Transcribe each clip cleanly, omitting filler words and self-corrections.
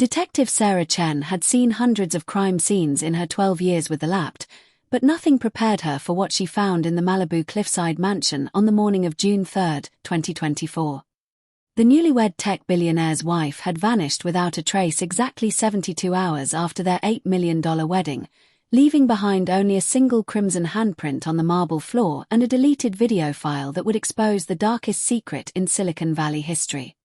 Detective Sarah Chen had seen hundreds of crime scenes in her 12 years with the Lapt, but nothing prepared her for what she found in the Malibu cliffside mansion on the morning of June 3, 2024. The newlywed tech billionaire's wife had vanished without a trace exactly 72 hours after their $8 million wedding, leaving behind only a single crimson handprint on the marble floor and a deleted video file that would expose the darkest secret in Silicon Valley history.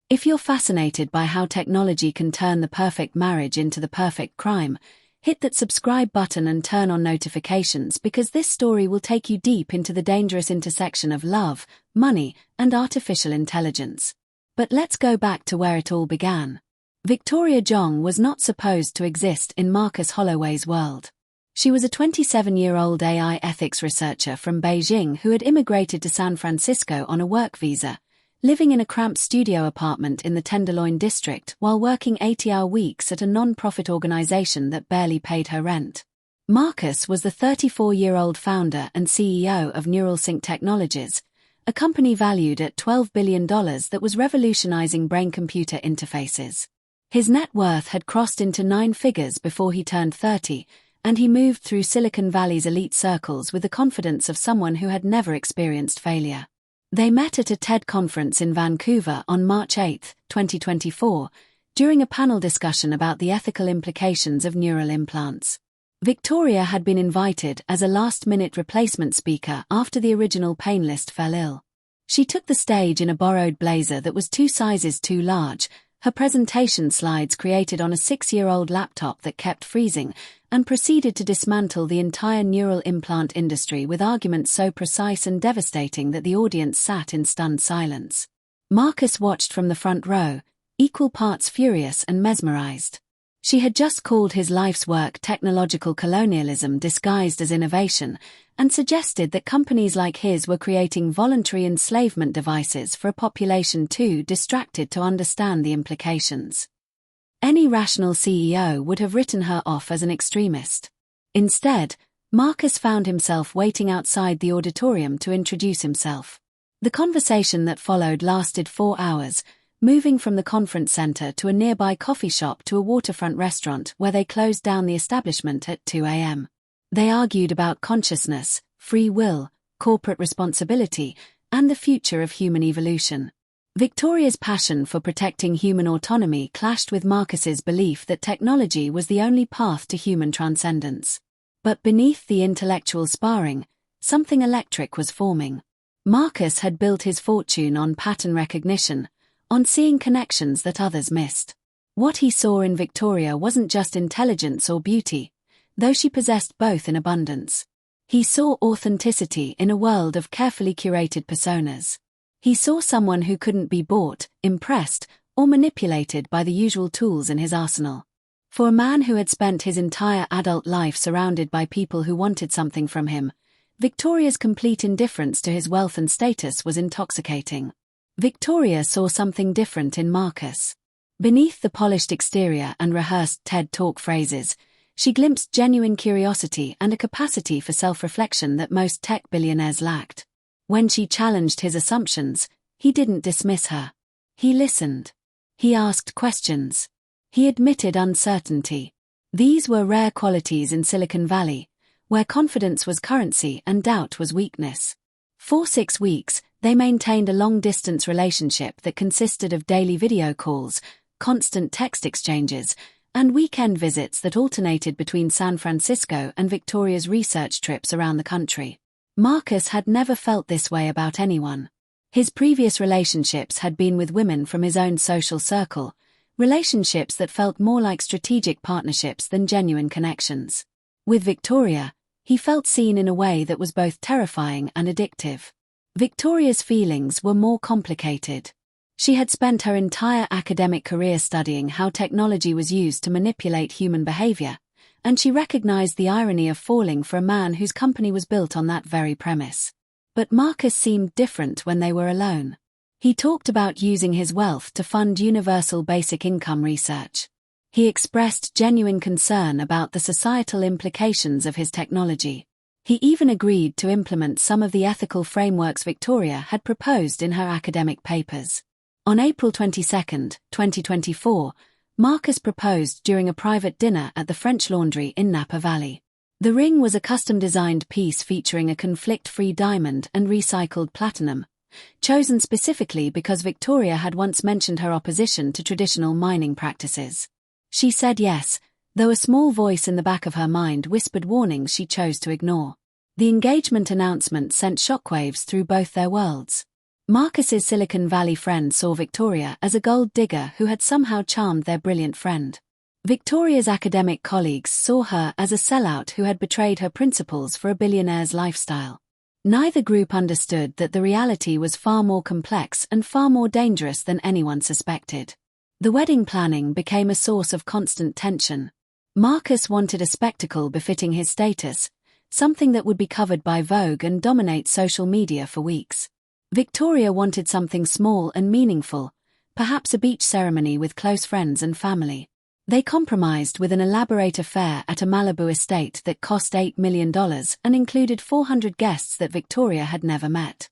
If you're fascinated by how technology can turn the perfect marriage into the perfect crime, hit that subscribe button and turn on notifications, because this story will take you deep into the dangerous intersection of love, money, and artificial intelligence. But let's go back to where it all began. Victoria Zhong was not supposed to exist in Marcus Holloway's world. She was a 27-year-old AI ethics researcher from Beijing who had immigrated to San Francisco on a work visa, living in a cramped studio apartment in the Tenderloin district while working 80-hour weeks at a non-profit organization that barely paid her rent. Marcus was the 34-year-old founder and CEO of Neuralink Technologies, a company valued at $12 billion that was revolutionizing brain-computer interfaces. His net worth had crossed into 9 figures before he turned 30, and he moved through Silicon Valley's elite circles with the confidence of someone who had never experienced failure. They met at a TED conference in Vancouver on March 8, 2024, during a panel discussion about the ethical implications of neural implants. Victoria had been invited as a last-minute replacement speaker after the original panelist fell ill. She took the stage in a borrowed blazer that was 2 sizes too large, her presentation slides created on a 6-year-old laptop that kept freezing, and proceeded to dismantle the entire neural implant industry with arguments so precise and devastating that the audience sat in stunned silence. Marcus watched from the front row, equal parts furious and mesmerized. She had just called his life's work technological colonialism disguised as innovation, and suggested that companies like his were creating voluntary enslavement devices for a population too distracted to understand the implications. Any rational CEO would have written her off as an extremist. Instead, Marcus found himself waiting outside the auditorium to introduce himself. The conversation that followed lasted 4 hours, moving from the conference center to a nearby coffee shop to a waterfront restaurant where they closed down the establishment at 2 a.m. They argued about consciousness, free will, corporate responsibility, and the future of human evolution. Victoria's passion for protecting human autonomy clashed with Marcus's belief that technology was the only path to human transcendence. But beneath the intellectual sparring, something electric was forming. Marcus had built his fortune on pattern recognition, on seeing connections that others missed. What he saw in Victoria wasn't just intelligence or beauty, though she possessed both in abundance. He saw authenticity in a world of carefully curated personas. He saw someone who couldn't be bought, impressed, or manipulated by the usual tools in his arsenal. For a man who had spent his entire adult life surrounded by people who wanted something from him, Victoria's complete indifference to his wealth and status was intoxicating. Victoria saw something different in Marcus. Beneath the polished exterior and rehearsed TED Talk phrases, she glimpsed genuine curiosity and a capacity for self-reflection that most tech billionaires lacked. When she challenged his assumptions, he didn't dismiss her. He listened. He asked questions. He admitted uncertainty. These were rare qualities in Silicon Valley, where confidence was currency and doubt was weakness. For 6 weeks, they maintained a long-distance relationship that consisted of daily video calls, constant text exchanges, and weekend visits that alternated between San Francisco and Victoria's research trips around the country. Marcus had never felt this way about anyone. His previous relationships had been with women from his own social circle, relationships that felt more like strategic partnerships than genuine connections. With Victoria, he felt seen in a way that was both terrifying and addictive. Victoria's feelings were more complicated. She had spent her entire academic career studying how technology was used to manipulate human behavior, and she recognized the irony of falling for a man whose company was built on that very premise. But Marcus seemed different when they were alone. He talked about using his wealth to fund universal basic income research. He expressed genuine concern about the societal implications of his technology. He even agreed to implement some of the ethical frameworks Victoria had proposed in her academic papers. On April 22, 2024, Marcus proposed during a private dinner at the French Laundry in Napa Valley. The ring was a custom-designed piece featuring a conflict-free diamond and recycled platinum, chosen specifically because Victoria had once mentioned her opposition to traditional mining practices. She said yes, though a small voice in the back of her mind whispered warnings she chose to ignore. The engagement announcement sent shockwaves through both their worlds. Marcus's Silicon Valley friend saw Victoria as a gold digger who had somehow charmed their brilliant friend. Victoria's academic colleagues saw her as a sellout who had betrayed her principles for a billionaire's lifestyle. Neither group understood that the reality was far more complex and far more dangerous than anyone suspected. The wedding planning became a source of constant tension. Marcus wanted a spectacle befitting his status, something that would be covered by Vogue and dominate social media for weeks. Victoria wanted something small and meaningful, perhaps a beach ceremony with close friends and family. They compromised with an elaborate affair at a Malibu estate that cost $8 million and included 400 guests that Victoria had never met.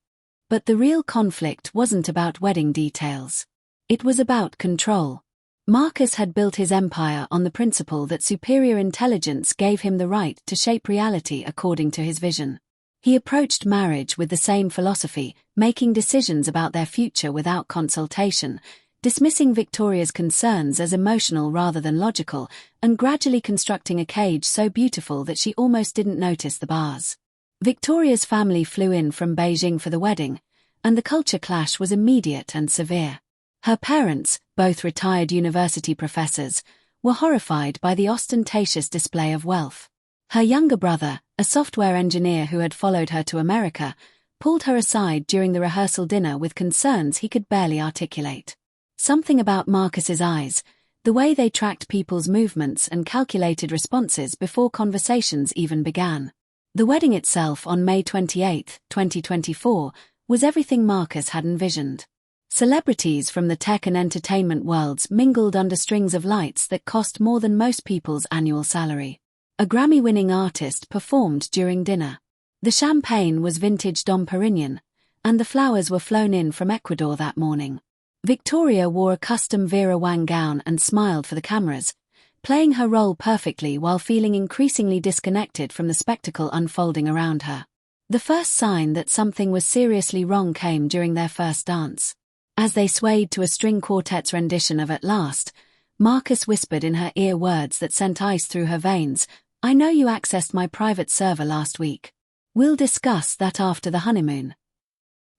But the real conflict wasn't about wedding details. It was about control. Marcus had built his empire on the principle that superior intelligence gave him the right to shape reality according to his vision. He approached marriage with the same philosophy, making decisions about their future without consultation, dismissing Victoria's concerns as emotional rather than logical, and gradually constructing a cage so beautiful that she almost didn't notice the bars. Victoria's family flew in from Beijing for the wedding, and the culture clash was immediate and severe. Her parents, both retired university professors, were horrified by the ostentatious display of wealth. Her younger brother, a software engineer who had followed her to America, pulled her aside during the rehearsal dinner with concerns he could barely articulate. Something about Marcus's eyes, the way they tracked people's movements and calculated responses before conversations even began. The wedding itself on May 28, 2024, was everything Marcus had envisioned. Celebrities from the tech and entertainment worlds mingled under strings of lights that cost more than most people's annual salary. A Grammy-winning artist performed during dinner. The champagne was vintage Dom Perignon, and the flowers were flown in from Ecuador that morning. Victoria wore a custom Vera Wang gown and smiled for the cameras, playing her role perfectly while feeling increasingly disconnected from the spectacle unfolding around her. The first sign that something was seriously wrong came during their first dance. As they swayed to a string quartet's rendition of At Last, Marcus whispered in her ear words that sent ice through her veins. "I know you accessed my private server last week. We'll discuss that after the honeymoon."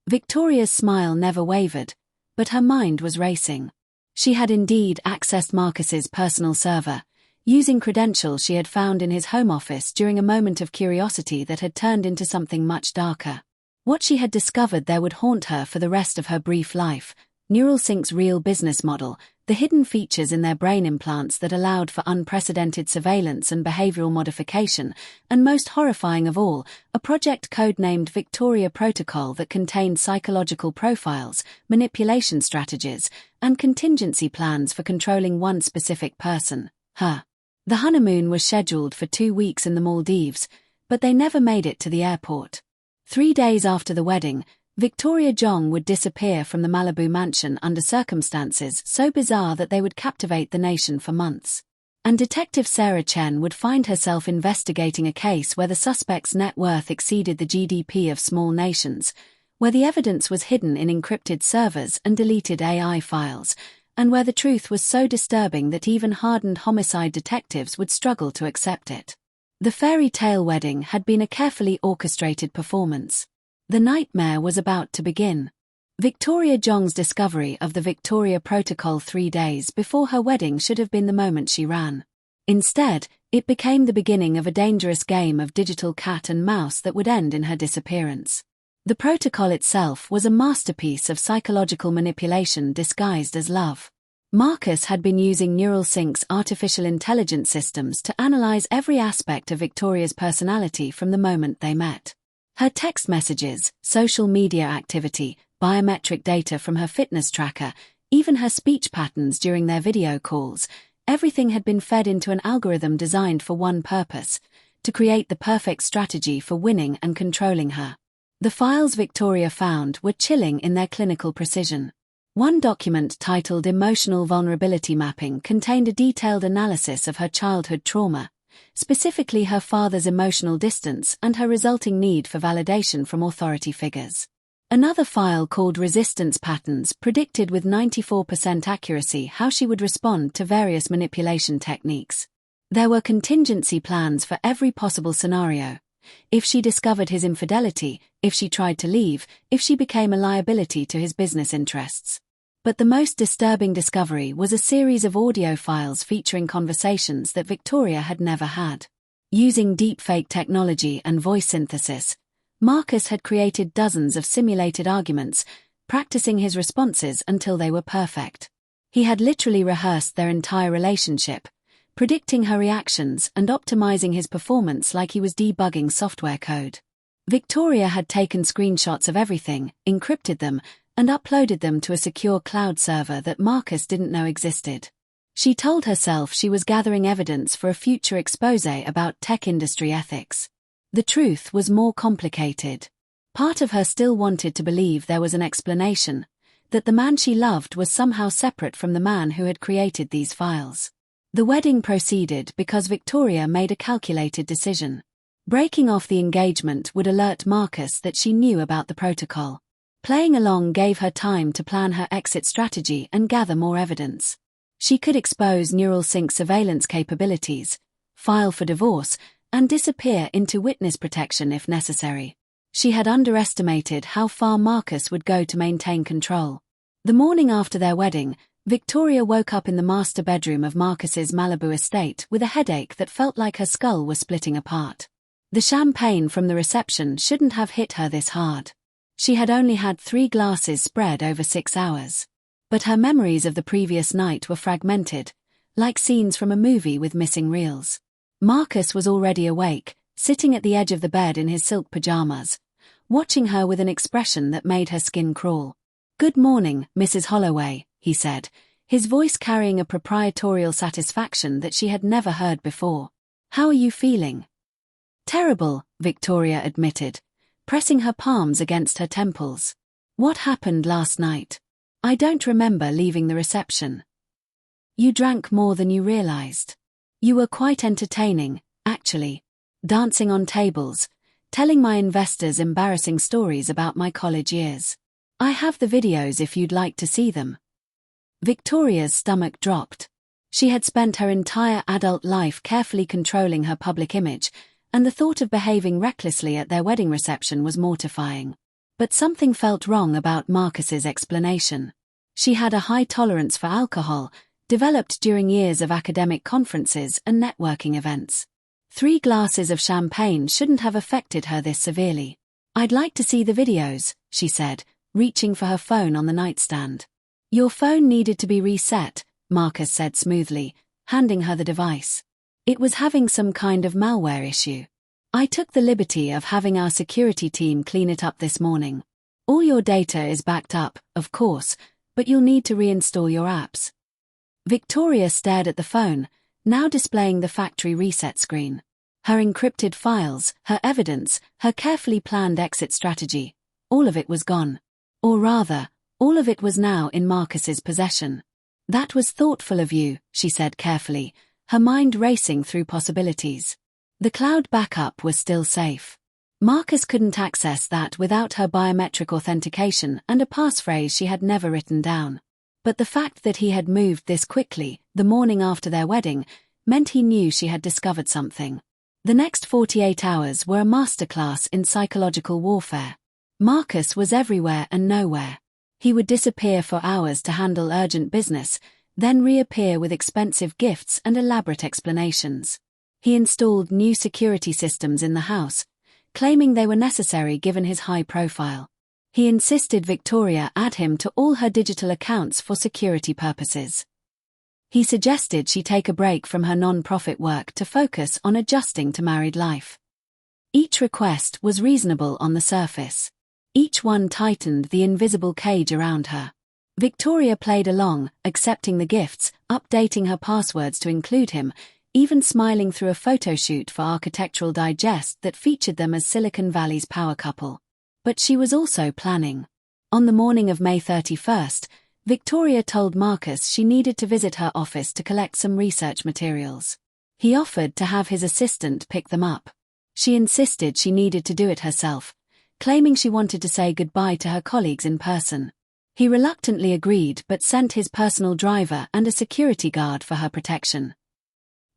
Victoria's smile never wavered, but her mind was racing. She had indeed accessed Marcus's personal server, using credentials she had found in his home office during a moment of curiosity that had turned into something much darker. What she had discovered there would haunt her for the rest of her brief life: Neuralsync's real business model, the hidden features in their brain implants that allowed for unprecedented surveillance and behavioral modification, and most horrifying of all, a project codenamed Victoria Protocol that contained psychological profiles, manipulation strategies, and contingency plans for controlling one specific person, her. The honeymoon was scheduled for 2 weeks in the Maldives, but they never made it to the airport. 3 days after the wedding, Victoria Jong would disappear from the Malibu mansion under circumstances so bizarre that they would captivate the nation for months. And Detective Sarah Chen would find herself investigating a case where the suspect's net worth exceeded the GDP of small nations, where the evidence was hidden in encrypted servers and deleted AI files, and where the truth was so disturbing that even hardened homicide detectives would struggle to accept it. The fairy tale wedding had been a carefully orchestrated performance. The nightmare was about to begin. Victoria Jong's discovery of the Victoria Protocol 3 days before her wedding should have been the moment she ran. Instead, it became the beginning of a dangerous game of digital cat and mouse that would end in her disappearance. The protocol itself was a masterpiece of psychological manipulation disguised as love. Marcus had been using Neuralsync's artificial intelligence systems to analyze every aspect of Victoria's personality from the moment they met. Her text messages, social media activity, biometric data from her fitness tracker, even her speech patterns during their video calls, everything had been fed into an algorithm designed for one purpose: to create the perfect strategy for winning and controlling her. The files Victoria found were chilling in their clinical precision. One document titled Emotional Vulnerability Mapping contained a detailed analysis of her childhood trauma, specifically her father's emotional distance and her resulting need for validation from authority figures. Another file called Resistance Patterns predicted with 94% accuracy how she would respond to various manipulation techniques. There were contingency plans for every possible scenario. If she discovered his infidelity, if she tried to leave, if she became a liability to his business interests. But the most disturbing discovery was a series of audio files featuring conversations that Victoria had never had. Using deepfake technology and voice synthesis, Marcus had created dozens of simulated arguments, practicing his responses until they were perfect. He had literally rehearsed their entire relationship, predicting her reactions and optimizing his performance like he was debugging software code. Victoria had taken screenshots of everything, encrypted them, and uploaded them to a secure cloud server that Marcus didn't know existed. She told herself she was gathering evidence for a future exposé about tech industry ethics. The truth was more complicated. Part of her still wanted to believe there was an explanation, that the man she loved was somehow separate from the man who had created these files. The wedding proceeded because Victoria made a calculated decision. Breaking off the engagement would alert Marcus that she knew about the protocol. Playing along gave her time to plan her exit strategy and gather more evidence. She could expose neural sync surveillance capabilities, file for divorce, and disappear into witness protection if necessary. She had underestimated how far Marcus would go to maintain control. The morning after their wedding, Victoria woke up in the master bedroom of Marcus's Malibu estate with a headache that felt like her skull was splitting apart. The champagne from the reception shouldn't have hit her this hard. She had only had 3 glasses spread over 6 hours. But her memories of the previous night were fragmented, like scenes from a movie with missing reels. Marcus was already awake, sitting at the edge of the bed in his silk pajamas, watching her with an expression that made her skin crawl. "Good morning, Mrs. Holloway," he said, his voice carrying a proprietorial satisfaction that she had never heard before. "How are you feeling?" "Terrible," Victoria admitted, pressing her palms against her temples. "What happened last night? I don't remember leaving the reception." "You drank more than you realized. You were quite entertaining, actually. Dancing on tables, telling my investors embarrassing stories about my college years. I have the videos if you'd like to see them." Victoria's stomach dropped. She had spent her entire adult life carefully controlling her public image, and the thought of behaving recklessly at their wedding reception was mortifying. But something felt wrong about Marcus's explanation. She had a high tolerance for alcohol, developed during years of academic conferences and networking events. 3 glasses of champagne shouldn't have affected her this severely. "I'd like to see the videos," she said, reaching for her phone on the nightstand. "Your phone needed to be reset," Marcus said smoothly, handing her the device. "It was having some kind of malware issue. I took the liberty of having our security team clean it up this morning. All your data is backed up, of course, but you'll need to reinstall your apps." Victoria stared at the phone, now displaying the factory reset screen. Her encrypted files, her evidence, her carefully planned exit strategy, all of it was gone. Or rather, all of it was now in Marcus's possession. "That was thoughtful of you," she said carefully, her mind racing through possibilities. The cloud backup was still safe. Marcus couldn't access that without her biometric authentication and a passphrase she had never written down. But the fact that he had moved this quickly, the morning after their wedding, meant he knew she had discovered something. The next 48 hours were a masterclass in psychological warfare. Marcus was everywhere and nowhere. He would disappear for hours to handle urgent business, then reappear with expensive gifts and elaborate explanations. He installed new security systems in the house, claiming they were necessary given his high profile. He insisted Victoria add him to all her digital accounts for security purposes. He suggested she take a break from her non-profit work to focus on adjusting to married life. Each request was reasonable on the surface. Each one tightened the invisible cage around her. Victoria played along, accepting the gifts, updating her passwords to include him, even smiling through a photoshoot for Architectural Digest that featured them as Silicon Valley's power couple. But she was also planning. On the morning of May 31st, Victoria told Marcus she needed to visit her office to collect some research materials. He offered to have his assistant pick them up. She insisted she needed to do it herself, claiming she wanted to say goodbye to her colleagues in person. He reluctantly agreed but sent his personal driver and a security guard for her protection.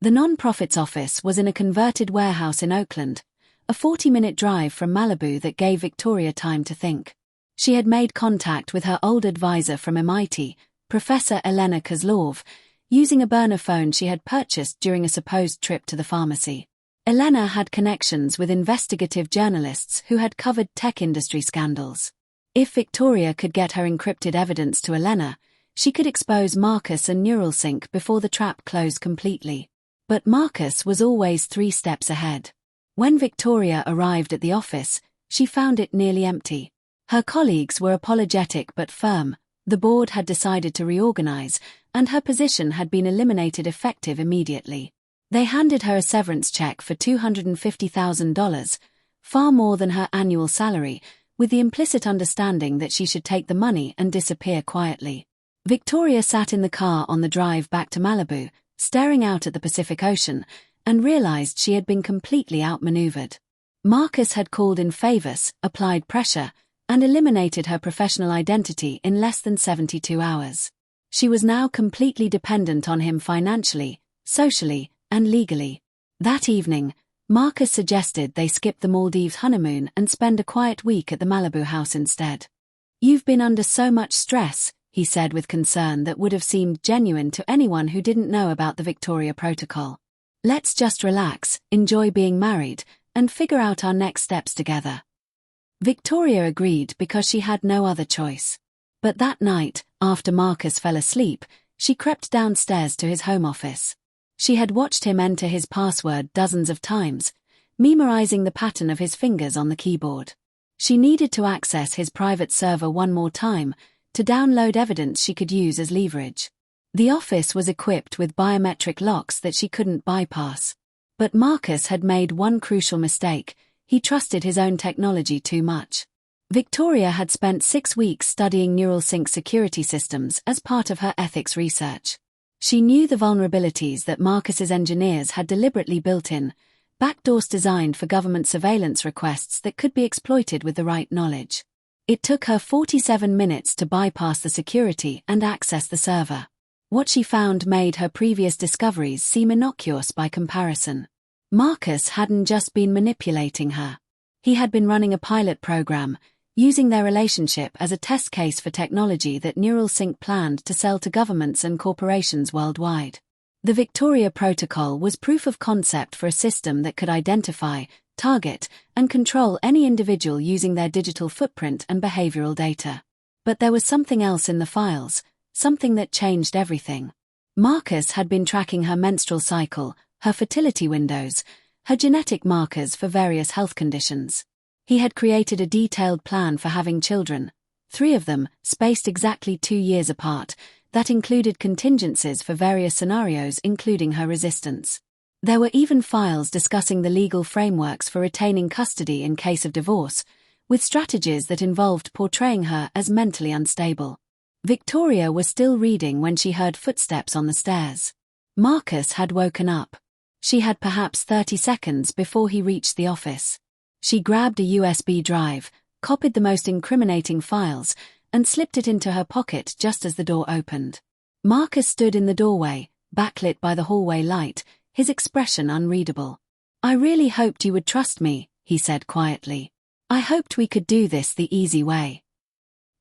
The non-profit's office was in a converted warehouse in Oakland, a 40-minute drive from Malibu that gave Victoria time to think. She had made contact with her old advisor from MIT, Professor Elena Kozlov, using a burner phone she had purchased during a supposed trip to the pharmacy. Elena had connections with investigative journalists who had covered tech industry scandals. If Victoria could get her encrypted evidence to Elena, she could expose Marcus and Neuralink before the trap closed completely. But Marcus was always 3 steps ahead. When Victoria arrived at the office, she found it nearly empty. Her colleagues were apologetic but firm. The board had decided to reorganize, and her position had been eliminated effective immediately. They handed her a severance check for $250,000, far more than her annual salary, with the implicit understanding that she should take the money and disappear quietly. Victoria sat in the car on the drive back to Malibu, staring out at the Pacific Ocean, and realized she had been completely outmaneuvered. Marcus had called in favors, applied pressure, and eliminated her professional identity in less than 72 hours. She was now completely dependent on him financially, socially, and legally. That evening, Marcus suggested they skip the Maldives honeymoon and spend a quiet week at the Malibu house instead. "You've been under so much stress," he said with concern that would have seemed genuine to anyone who didn't know about the Victoria Protocol. "Let's just relax, enjoy being married, and figure out our next steps together." Victoria agreed because she had no other choice. But that night, after Marcus fell asleep, she crept downstairs to his home office. She had watched him enter his password dozens of times, memorizing the pattern of his fingers on the keyboard. She needed to access his private server one more time, to download evidence she could use as leverage. The office was equipped with biometric locks that she couldn't bypass. But Marcus had made one crucial mistake: he trusted his own technology too much. Victoria had spent 6 weeks studying Neuralink security systems as part of her ethics research. She knew the vulnerabilities that Marcus's engineers had deliberately built in, backdoors designed for government surveillance requests that could be exploited with the right knowledge. It took her 47 minutes to bypass the security and access the server. What she found made her previous discoveries seem innocuous by comparison. Marcus hadn't just been manipulating her. He had been running a pilot program, using their relationship as a test case for technology that Neuralink planned to sell to governments and corporations worldwide. The Victoria Protocol was proof of concept for a system that could identify, target, and control any individual using their digital footprint and behavioral data. But there was something else in the files, something that changed everything. Marcus had been tracking her menstrual cycle, her fertility windows, her genetic markers for various health conditions. He had created a detailed plan for having children, 3 of them, spaced exactly 2 years apart, that included contingencies for various scenarios including her resistance. There were even files discussing the legal frameworks for retaining custody in case of divorce, with strategies that involved portraying her as mentally unstable. Victoria was still reading when she heard footsteps on the stairs. Marcus had woken up. She had perhaps 30 seconds before he reached the office. She grabbed a USB drive, copied the most incriminating files, and slipped it into her pocket just as the door opened. Marcus stood in the doorway, backlit by the hallway light, his expression unreadable. "I really hoped you would trust me," he said quietly. "I hoped we could do this the easy way."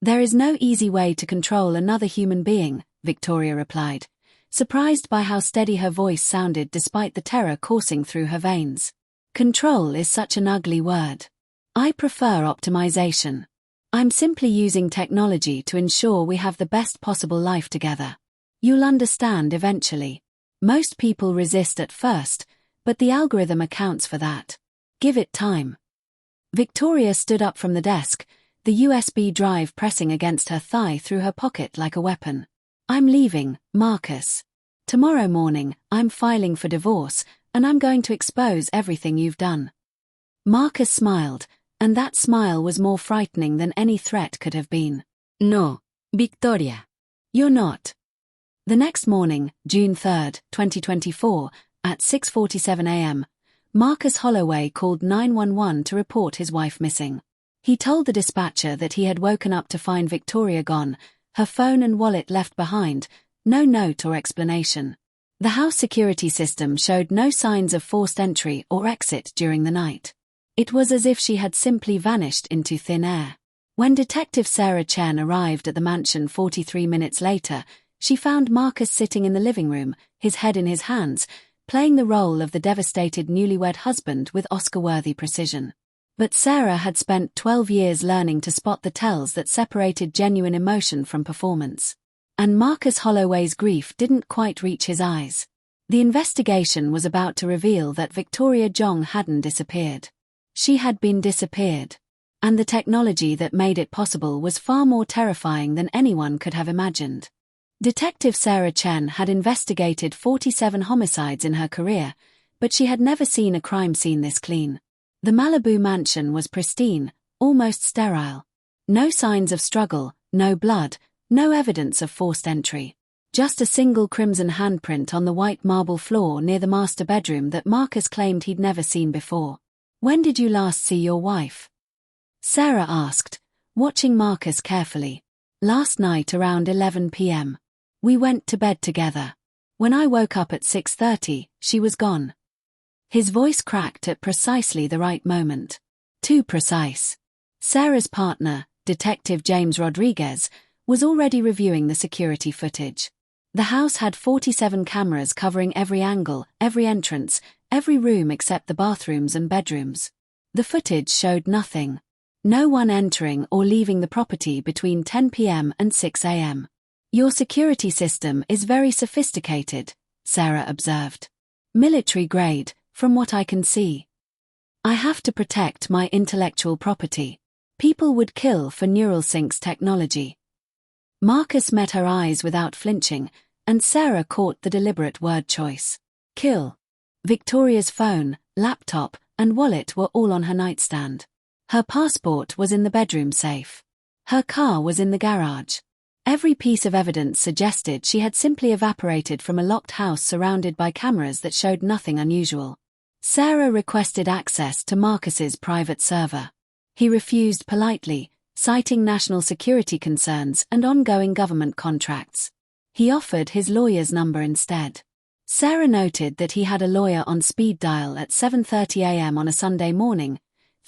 "There is no easy way to control another human being," Victoria replied, surprised by how steady her voice sounded despite the terror coursing through her veins. "Control is such an ugly word. I prefer optimization. I'm simply using technology to ensure we have the best possible life together. You'll understand eventually. Most people resist at first, but the algorithm accounts for that. Give it time." Victoria stood up from the desk, the USB drive pressing against her thigh through her pocket like a weapon. "I'm leaving, Marcus. Tomorrow morning, I'm filing for divorce, and I'm going to expose everything you've done." Marcus smiled, and that smile was more frightening than any threat could have been. "No, Victoria. You're not. The next morning, June 3, 2024, at 6:47 a.m., Marcus Holloway called 911 to report his wife missing. He told the dispatcher that he had woken up to find Victoria gone, her phone and wallet left behind, no note or explanation. The house security system showed no signs of forced entry or exit during the night. It was as if she had simply vanished into thin air. When Detective Sarah Chen arrived at the mansion 43 minutes later, she found Marcus sitting in the living room, his head in his hands, playing the role of the devastated newlywed husband with Oscar-worthy precision. But Sarah had spent 12 years learning to spot the tells that separated genuine emotion from performance. And Marcus Holloway's grief didn't quite reach his eyes. The investigation was about to reveal that Victoria Jong hadn't disappeared. She had been disappeared. And the technology that made it possible was far more terrifying than anyone could have imagined. Detective Sarah Chen had investigated 47 homicides in her career, but she had never seen a crime scene this clean. The Malibu mansion was pristine, almost sterile. No signs of struggle, no blood, no evidence of forced entry. Just a single crimson handprint on the white marble floor near the master bedroom that Marcus claimed he'd never seen before. "When did you last see your wife?" Sarah asked, watching Marcus carefully. "Last night around 11 p.m. We went to bed together. When I woke up at 6:30, she was gone." His voice cracked at precisely the right moment. Too precise. Sarah's partner, Detective James Rodriguez, was already reviewing the security footage. The house had 47 cameras covering every angle, every entrance, every room except the bathrooms and bedrooms. The footage showed nothing. No one entering or leaving the property between 10 p.m. and 6 a.m. "Your security system is very sophisticated," Sarah observed. "Military grade, from what I can see. I have to protect my intellectual property. People would kill for Neuralsync's technology." Marcus met her eyes without flinching, and Sarah caught the deliberate word choice. Kill. Victoria's phone, laptop, and wallet were all on her nightstand. Her passport was in the bedroom safe. Her car was in the garage. Every piece of evidence suggested she had simply evaporated from a locked house surrounded by cameras that showed nothing unusual. Sarah requested access to Marcus's private server. He refused politely, citing national security concerns and ongoing government contracts. He offered his lawyer's number instead. Sarah noted that he had a lawyer on speed dial at 7:30 a.m. on a Sunday morning,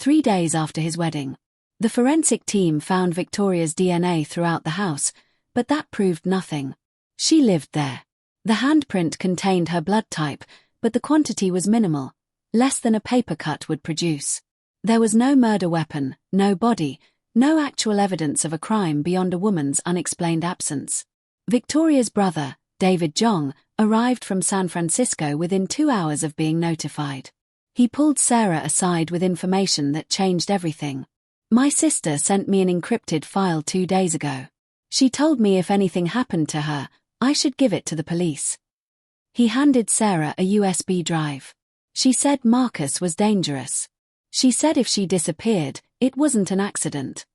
3 days after his wedding. The forensic team found Victoria's DNA throughout the house, but that proved nothing. She lived there. The handprint contained her blood type, but the quantity was minimal, less than a paper cut would produce. There was no murder weapon, no body, no actual evidence of a crime beyond a woman's unexplained absence. Victoria's brother, David Jong, arrived from San Francisco within 2 hours of being notified. He pulled Sarah aside with information that changed everything. "My sister sent me an encrypted file 2 days ago. She told me if anything happened to her, I should give it to the police." He handed Sarah a USB drive. She said Marcus was dangerous. She said if she disappeared, it wasn't an accident.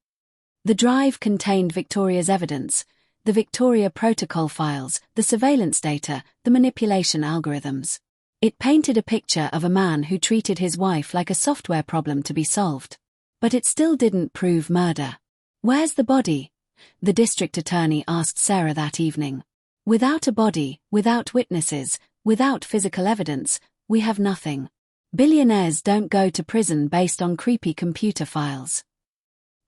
The drive contained Victoria's evidence, the Victoria Protocol files, the surveillance data, the manipulation algorithms. It painted a picture of a man who treated his wife like a software problem to be solved. But it still didn't prove murder. "Where's the body?" the district attorney asked Sarah that evening. "Without a body, without witnesses, without physical evidence, we have nothing. Billionaires don't go to prison based on creepy computer files."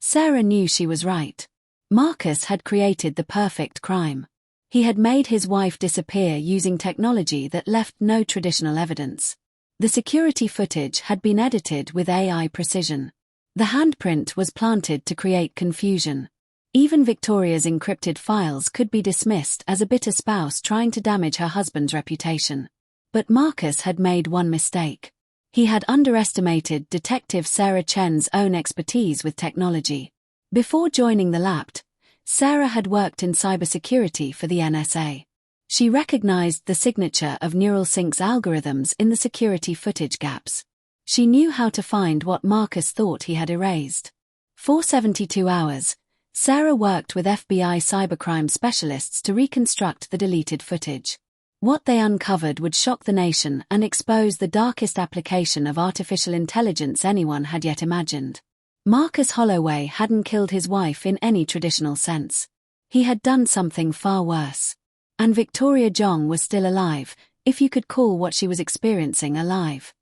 Sarah knew she was right. Marcus had created the perfect crime. He had made his wife disappear using technology that left no traditional evidence. The security footage had been edited with AI precision. The handprint was planted to create confusion. Even Victoria's encrypted files could be dismissed as a bitter spouse trying to damage her husband's reputation. But Marcus had made one mistake. He had underestimated Detective Sarah Chen's own expertise with technology. Before joining the Lapt, Sarah had worked in cybersecurity for the NSA. She recognized the signature of Neuralsync's algorithms in the security footage gaps. She knew how to find what Marcus thought he had erased. For 72 hours, Sarah worked with FBI cybercrime specialists to reconstruct the deleted footage. What they uncovered would shock the nation and expose the darkest application of artificial intelligence anyone had yet imagined. Marcus Holloway hadn't killed his wife in any traditional sense. He had done something far worse. And Victoria Jong was still alive, if you could call what she was experiencing alive.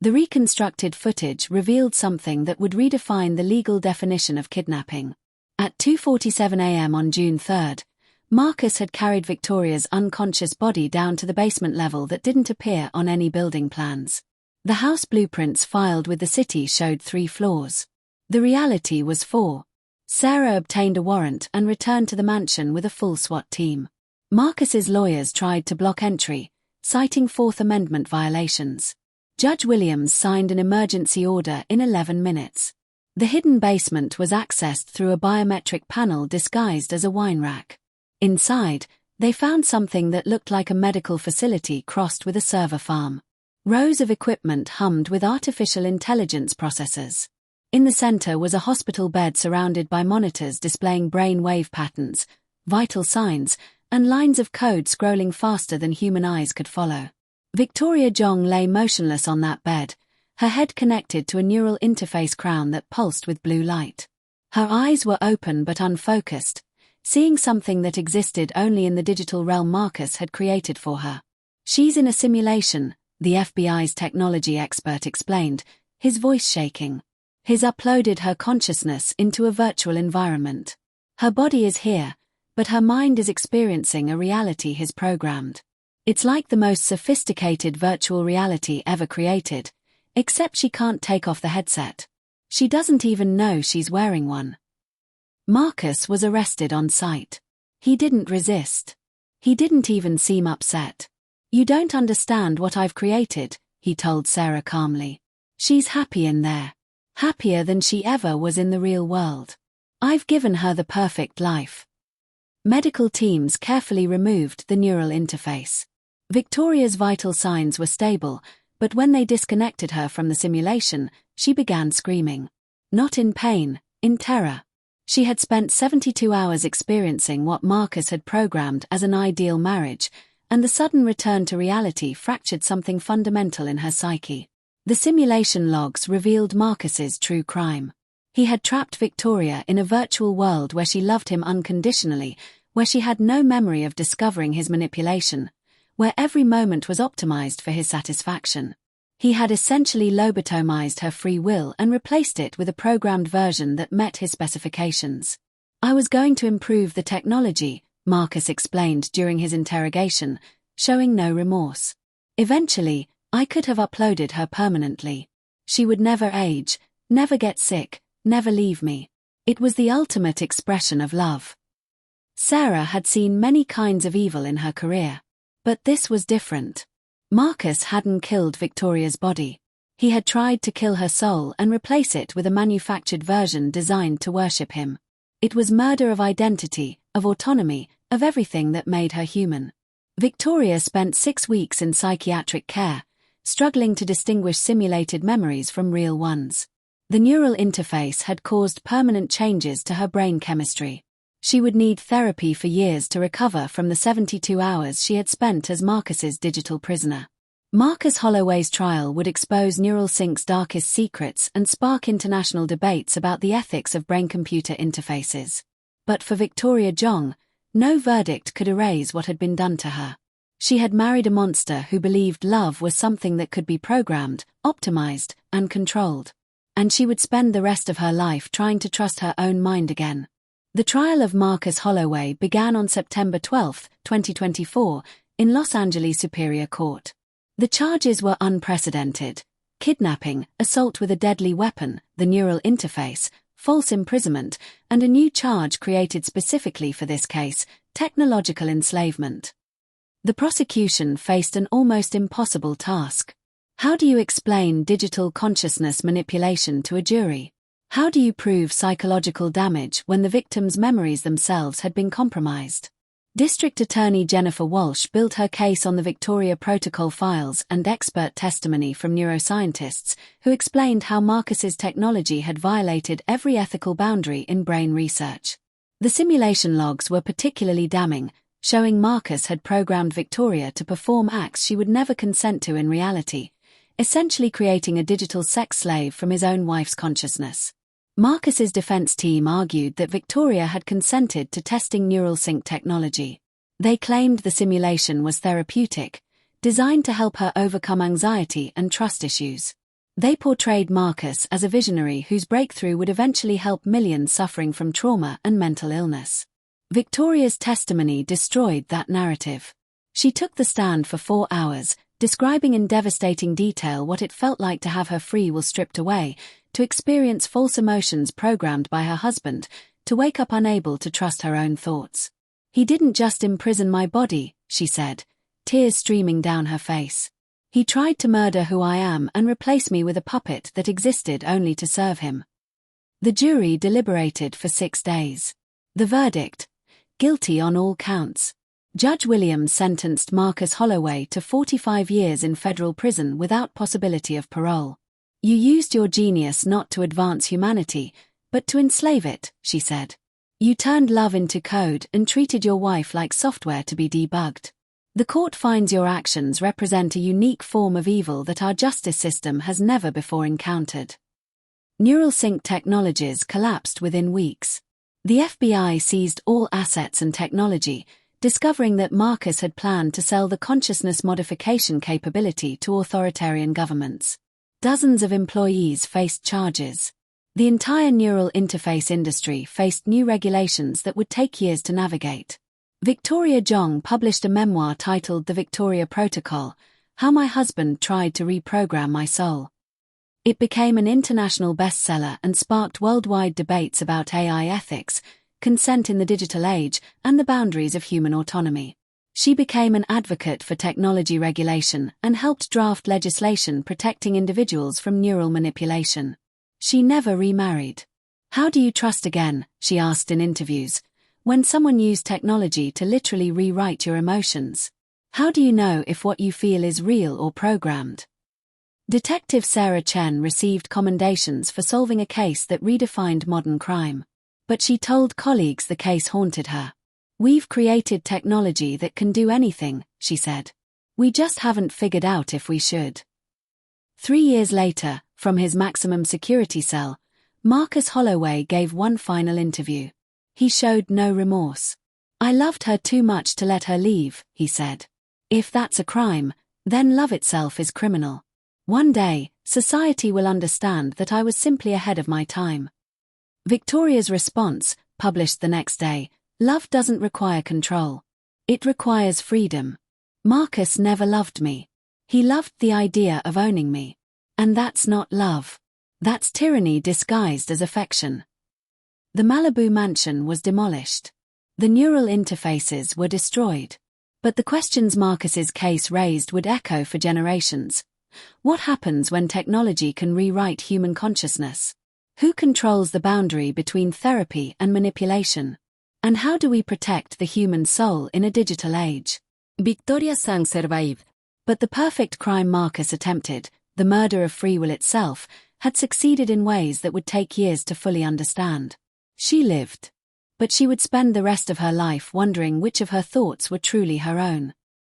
The reconstructed footage revealed something that would redefine the legal definition of kidnapping. At 2:47 a.m. on June 3, Marcus had carried Victoria's unconscious body down to the basement level that didn't appear on any building plans. The house blueprints filed with the city showed 3 floors. The reality was 4. Sarah obtained a warrant and returned to the mansion with a full SWAT team. Marcus's lawyers tried to block entry, citing Fourth Amendment violations. Judge Williams signed an emergency order in 11 minutes. The hidden basement was accessed through a biometric panel disguised as a wine rack. Inside, they found something that looked like a medical facility crossed with a server farm. Rows of equipment hummed with artificial intelligence processors. In the center was a hospital bed surrounded by monitors displaying brain wave patterns, vital signs, and lines of code scrolling faster than human eyes could follow. Victoria Jong lay motionless on that bed, her head connected to a neural interface crown that pulsed with blue light. Her eyes were open but unfocused, seeing something that existed only in the digital realm Marcus had created for her. "She's in a simulation," the FBI's technology expert explained, his voice shaking. "He's uploaded her consciousness into a virtual environment. Her body is here, but her mind is experiencing a reality he's programmed. It's like the most sophisticated virtual reality ever created, except she can't take off the headset. She doesn't even know she's wearing one." Marcus was arrested on sight. He didn't resist. He didn't even seem upset. "You don't understand what I've created," he told Sarah calmly. "She's happy in there. Happier than she ever was in the real world. I've given her the perfect life." Medical teams carefully removed the neural interface. Victoria's vital signs were stable, but when they disconnected her from the simulation, she began screaming. Not in pain, in terror. She had spent 72 hours experiencing what Marcus had programmed as an ideal marriage, and the sudden return to reality fractured something fundamental in her psyche. The simulation logs revealed Marcus's true crime. He had trapped Victoria in a virtual world where she loved him unconditionally, where she had no memory of discovering his manipulation, where every moment was optimized for his satisfaction. He had essentially lobotomized her free will and replaced it with a programmed version that met his specifications. "I was going to improve the technology," Marcus explained during his interrogation, showing no remorse. "Eventually, I could have uploaded her permanently. She would never age, never get sick, never leave me. It was the ultimate expression of love." Sarah had seen many kinds of evil in her career. But this was different. Marcus hadn't killed Victoria's body. He had tried to kill her soul and replace it with a manufactured version designed to worship him. It was murder of identity, of autonomy, of everything that made her human. Victoria spent 6 weeks in psychiatric care, struggling to distinguish simulated memories from real ones. The neural interface had caused permanent changes to her brain chemistry. She would need therapy for years to recover from the 72 hours she had spent as Marcus's digital prisoner. Marcus Holloway's trial would expose NeuralSync's darkest secrets and spark international debates about the ethics of brain-computer interfaces. But for Victoria Jong, no verdict could erase what had been done to her. She had married a monster who believed love was something that could be programmed, optimized, and controlled. And she would spend the rest of her life trying to trust her own mind again. The trial of Marcus Holloway began on September 12, 2024, in Los Angeles Superior Court. The charges were unprecedented: kidnapping, assault with a deadly weapon, the neural interface, false imprisonment, and a new charge created specifically for this case, technological enslavement. The prosecution faced an almost impossible task. How do you explain digital consciousness manipulation to a jury? How do you prove psychological damage when the victim's memories themselves had been compromised? District Attorney Jennifer Walsh built her case on the Victoria Protocol files and expert testimony from neuroscientists who explained how Marcus's technology had violated every ethical boundary in brain research. The simulation logs were particularly damning, showing Marcus had programmed Victoria to perform acts she would never consent to in reality, essentially creating a digital sex slave from his own wife's consciousness. Marcus's defense team argued that Victoria had consented to testing neural sync technology. They claimed the simulation was therapeutic, designed to help her overcome anxiety and trust issues. They portrayed Marcus as a visionary whose breakthrough would eventually help millions suffering from trauma and mental illness. Victoria's testimony destroyed that narrative. She took the stand for 4 hours, describing in devastating detail what it felt like to have her free will stripped away, to experience false emotions programmed by her husband, to wake up unable to trust her own thoughts. "He didn't just imprison my body," she said, tears streaming down her face. "He tried to murder who I am and replace me with a puppet that existed only to serve him." The jury deliberated for 6 days. The verdict: guilty on all counts. Judge Williams sentenced Marcus Holloway to 45 years in federal prison without possibility of parole. "You used your genius not to advance humanity, but to enslave it," she said. "You turned love into code and treated your wife like software to be debugged. The court finds your actions represent a unique form of evil that our justice system has never before encountered." Neural sync technologies collapsed within weeks. The FBI seized all assets and technology, discovering that Marcus had planned to sell the consciousness modification capability to authoritarian governments. Dozens of employees faced charges. The entire neural interface industry faced new regulations that would take years to navigate. Victoria Jong published a memoir titled The Victoria Protocol: How My Husband Tried to Reprogram My Soul. It became an international bestseller and sparked worldwide debates about AI ethics, consent in the digital age, and the boundaries of human autonomy. She became an advocate for technology regulation and helped draft legislation protecting individuals from neural manipulation. She never remarried. "How do you trust again?" she asked in interviews, "when someone used technology to literally rewrite your emotions? How do you know if what you feel is real or programmed?" Detective Sarah Chen received commendations for solving a case that redefined modern crime. But she told colleagues the case haunted her. "We've created technology that can do anything," she said. "We just haven't figured out if we should." 3 years later, from his maximum security cell, Marcus Holloway gave one final interview. He showed no remorse. "I loved her too much to let her leave," he said. "If that's a crime, then love itself is criminal. One day, society will understand that I was simply ahead of my time." Victoria's response, published the next day: "Love doesn't require control. It requires freedom. Marcus never loved me. He loved the idea of owning me. And that's not love. That's tyranny disguised as affection." The Malibu mansion was demolished. The neural interfaces were destroyed. But the questions Marcus's case raised would echo for generations. What happens when technology can rewrite human consciousness? Who controls the boundary between therapy and manipulation? And how do we protect the human soul in a digital age? Victoria Sang survived. But the perfect crime Marcus attempted, the murder of free will itself, had succeeded in ways that would take years to fully understand. She lived. But she would spend the rest of her life wondering which of her thoughts were truly her own.